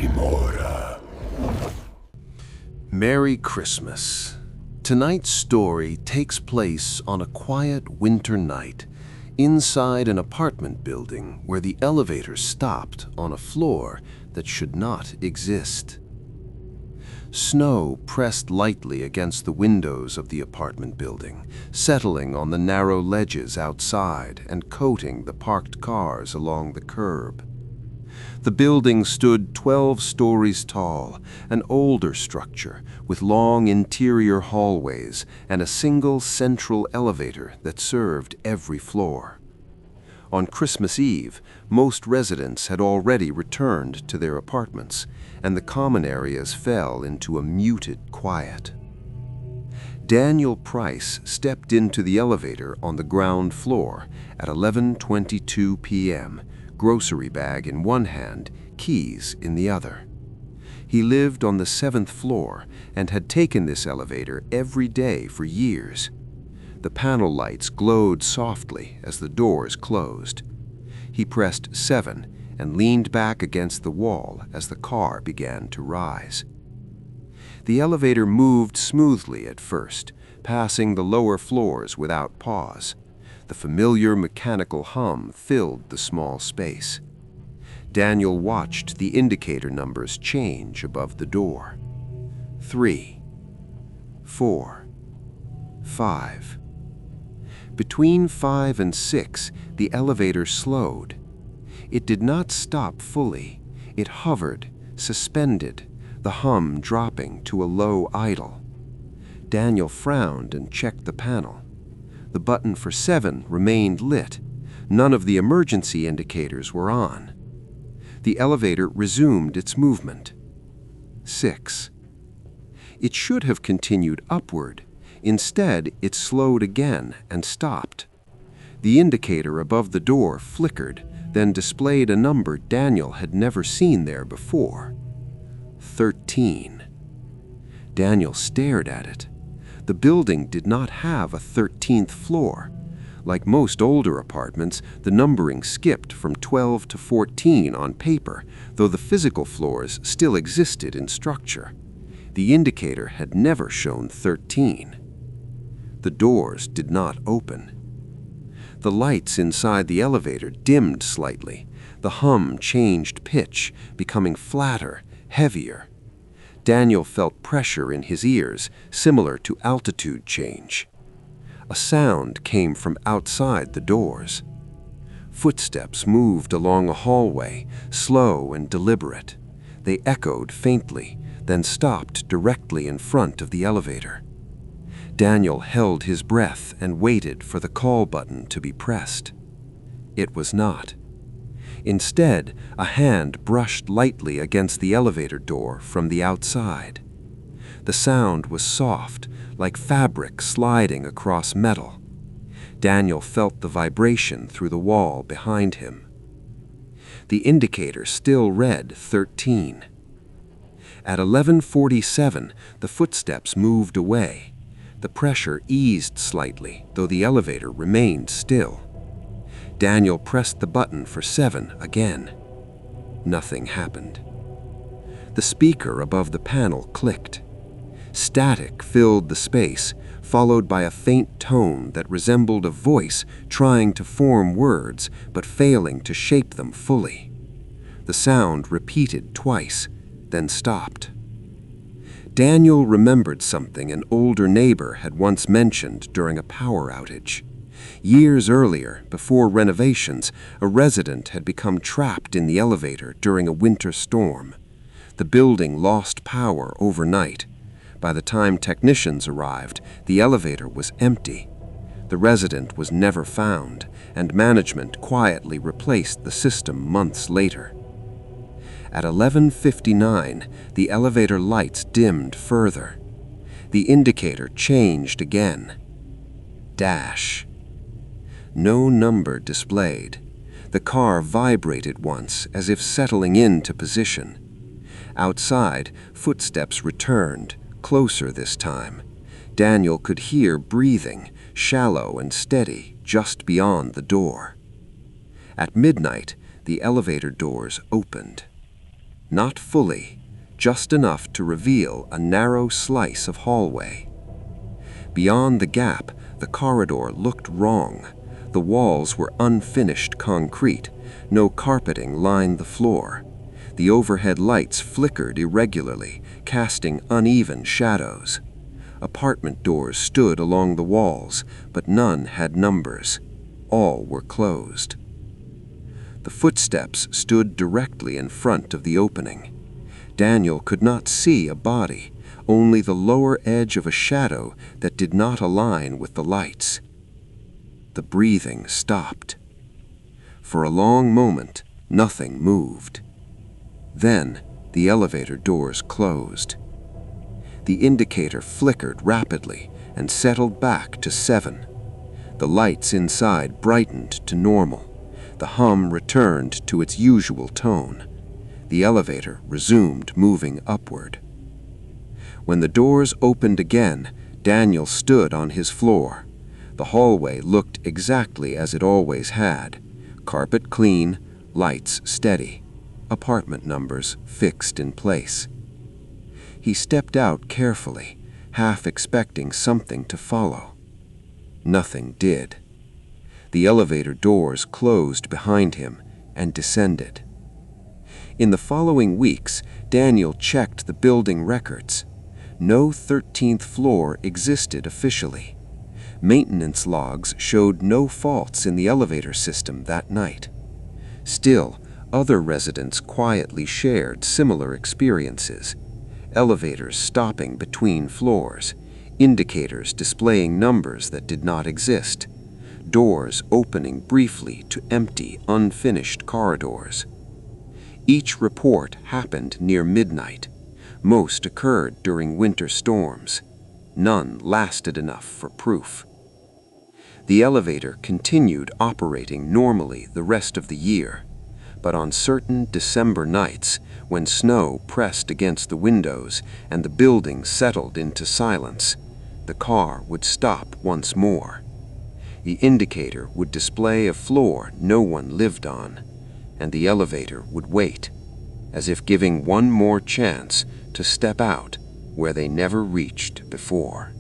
Grimora. Merry Christmas. Tonight's story takes place on a quiet winter night inside an apartment building where the elevator stopped on a floor that should not exist. Snow pressed lightly against the windows of the apartment building, settling on the narrow ledges outside and coating the parked cars along the curb. The building stood 12 stories tall, an older structure with long interior hallways and a single central elevator that served every floor. On Christmas Eve, most residents had already returned to their apartments, and the common areas fell into a muted quiet. Daniel Price stepped into the elevator on the ground floor at 11:22 p.m., grocery bag in one hand, keys in the other. He lived on the 7th floor and had taken this elevator every day for years. The panel lights glowed softly as the doors closed. He pressed 7 and leaned back against the wall as the car began to rise. The elevator moved smoothly at first, passing the lower floors without pause. The familiar mechanical hum filled the small space. Daniel watched the indicator numbers change above the door. 3, 4, 5. Between 5 and 6, the elevator slowed. It did not stop fully. It hovered, suspended, the hum dropping to a low idle. Daniel frowned and checked the panel. The button for 7 remained lit. None of the emergency indicators were on. The elevator resumed its movement. 6. It should have continued upward. Instead, it slowed again and stopped. The indicator above the door flickered, then displayed a number Daniel had never seen there before. 13. Daniel stared at it. The building did not have a 13th floor. Like most older apartments, the numbering skipped from 12 to 14 on paper, though the physical floors still existed in structure. The indicator had never shown 13. The doors did not open. The lights inside the elevator dimmed slightly. The hum changed pitch, becoming flatter, heavier. Daniel felt pressure in his ears, similar to altitude change. A sound came from outside the doors. Footsteps moved along a hallway, slow and deliberate. They echoed faintly, then stopped directly in front of the elevator. Daniel held his breath and waited for the call button to be pressed. It was not. Instead, a hand brushed lightly against the elevator door from the outside. The sound was soft, like fabric sliding across metal. Daniel felt the vibration through the wall behind him. The indicator still read 13. At 11:47, the footsteps moved away. The pressure eased slightly, though the elevator remained still. Daniel pressed the button for 7 again. Nothing happened. The speaker above the panel clicked. Static filled the space, followed by a faint tone that resembled a voice trying to form words but failing to shape them fully. The sound repeated twice, then stopped. Daniel remembered something an older neighbor had once mentioned during a power outage. Years earlier, before renovations, a resident had become trapped in the elevator during a winter storm. The building lost power overnight. By the time technicians arrived, the elevator was empty. The resident was never found, and management quietly replaced the system months later. At 11:59, the elevator lights dimmed further. The indicator changed again. Dash. No number displayed. The car vibrated once, as if settling into position. Outside, footsteps returned, closer this time. Daniel could hear breathing, shallow and steady, just beyond the door. At midnight, the elevator doors opened. not fully, just enough to reveal a narrow slice of hallway. Beyond the gap, the corridor looked wrong. The walls were unfinished concrete. No carpeting lined the floor. The overhead lights flickered irregularly, casting uneven shadows. Apartment doors stood along the walls, but none had numbers. All were closed. The footsteps stood directly in front of the opening. Daniel could not see a body, only the lower edge of a shadow that did not align with the lights. The breathing stopped. For a long moment, nothing moved. Then, the elevator doors closed. The indicator flickered rapidly and settled back to 7. The lights inside brightened to normal. The hum returned to its usual tone. The elevator resumed moving upward. When the doors opened again, Daniel stood on his floor. The hallway looked exactly as it always had. Carpet clean, lights steady, apartment numbers fixed in place. He stepped out carefully, half expecting something to follow. Nothing did. The elevator doors closed behind him and descended. In the following weeks, Daniel checked the building records. No 13th floor existed officially. Maintenance logs showed no faults in the elevator system that night. Still, other residents quietly shared similar experiences. Elevators stopping between floors, indicators displaying numbers that did not exist, doors opening briefly to empty, unfinished corridors. Each report happened near midnight. Most occurred during winter storms. None lasted enough for proof. The elevator continued operating normally the rest of the year, but on certain December nights, when snow pressed against the windows and the building settled into silence, the car would stop once more. The indicator would display a floor no one lived on, and the elevator would wait, as if giving one more chance to step out where they never reached before.